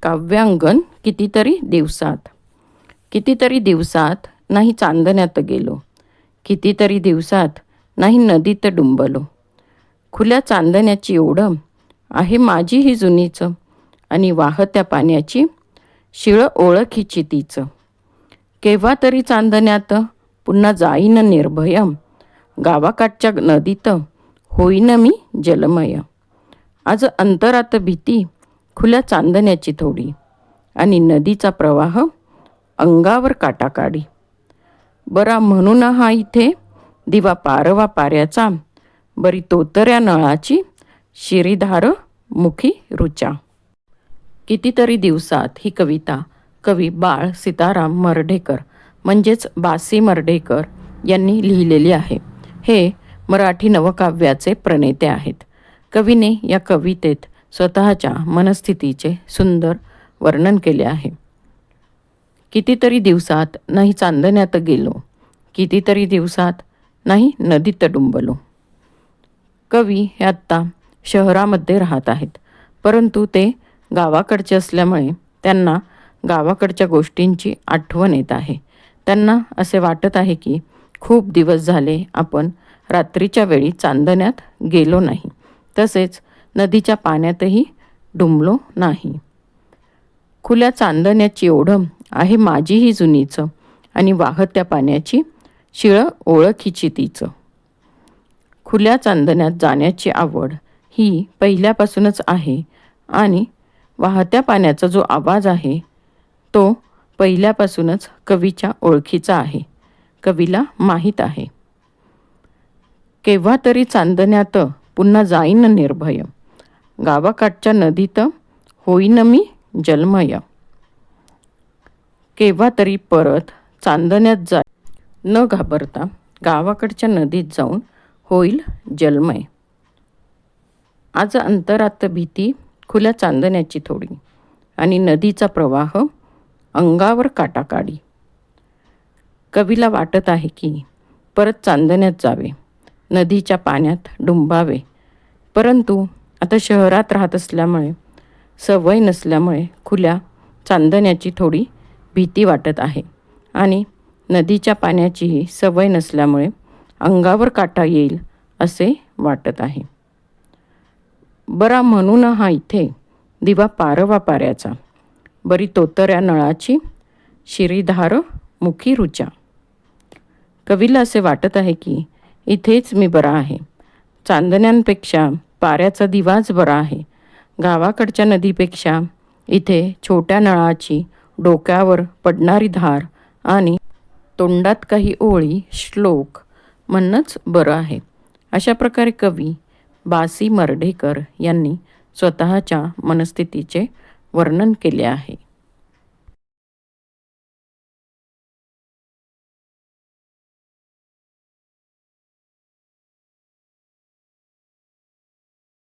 काव्यांगण कितीतरी दिवसात. कितीतरी दिवसात नाही चांदण्यात गेलो, कितीतरी दिवसात नाही नदीत डुंबलो. खुल्या चांदण्याची ओढ आहे माझी ही जुनीच, आणि वाहत्या पाण्याची शिळ ओळखीची तीच. केव्हा तरी चांदण्यात पुन्हा जाईन निर्भय, गावाकाठच्या नदीत होईन मी जलमय. आज अंतरात भीती खुल्या चांदण्याची थोडी, आणि नदीचा प्रवाह अंगावर काटा काढी. बरा म्हणून हा इथे दिवा पारवा पाऱ्याचा, बरी तोतऱ्या नळाची शिरीधार मुखी रुचा. कितीतरी दिवसात ही कविता कवी बाळ सीताराम मर्ढेकर म्हणजेच बासी मर्ढेकर यांनी लिहिलेली आहे. हे मराठी नवकाव्याचे प्रणेते आहेत. कवीने या कवितेत स्वतःच्या मनस्थितीचे सुंदर वर्णन केले आहे. कितीतरी दिवसात नाही चांदण्यात गेलो, कितीतरी दिवसात नाही नदीत डुंबलो. कवी हे आत्ता शहरामध्ये राहत आहेत, परंतु ते गावाकडचे असल्यामुळे त्यांना गावाकडच्या गोष्टींची आठवण येत आहे. त्यांना असे वाटत आहे की खूप दिवस झाले आपण रात्रीच्या वेळी चांदण्यात गेलो नाही, तसेच नदीच्या पाण्यातही डुंबलो नाही. खुल्या चांदण्याची ओढ आहे माझी ही जुनीच, आणि वाहत्या पाण्याची शिळ ओळखीची तीच. खुल्या चांदण्यात जाण्याची आवड ही पहिल्यापासूनच आहे, आणि वाहत्या पाण्याचा जो आवाज आहे तो पहिल्यापासूनच कवीच्या ओळखीचा आहे, कवीला माहीत आहे. केव्हा तरी चांदण्यात पुन्हा जाईन निर्भय, गावाकाठच्या नदीत होईन मी जलमय. केव्हा तरी परत चांदण्यात न घाबरता गावाकडच्या नदीत जाऊन होईल जलमय. आज अंतरात भीती खुल्या चांदण्याची थोडी, आणि नदीचा प्रवाह अंगावर काटा काढी. कवीला वाटत आहे की परत चांदण्यात जावे, नदीच्या पाण्यात डुंबावे, परंतु आता शहरात राहत असल्यामुळे, सवय नसल्यामुळे खुल्या चांदण्याची थोडी भीती वाटत आहे, आणि नदीच्या पाण्याचीही सवय नसल्यामुळे अंगावर काटा येईल असे वाटत आहे. बरा म्हणून हा इथे दिवा पारवा पाऱ्याचा, बरी तोतऱ्या नळाची शिरीधार मुखी रुचा. कवीला असे वाटत आहे की इथेच मी बरा आहे, चांदण्यांपेक्षा पाऱ्याचा दिवाच बरा आहे. गावाकडच्या नदीपेक्षा इथे छोट्या नळाची डोक्यावर पडणारी धार आणि तोंडात काही ओळी श्लोक म्हणणंच बरं आहे. अशा प्रकारे कवी बासी मर्ढेकर यांनी स्वतःच्या मनस्थितीचे वर्णन केले आहे.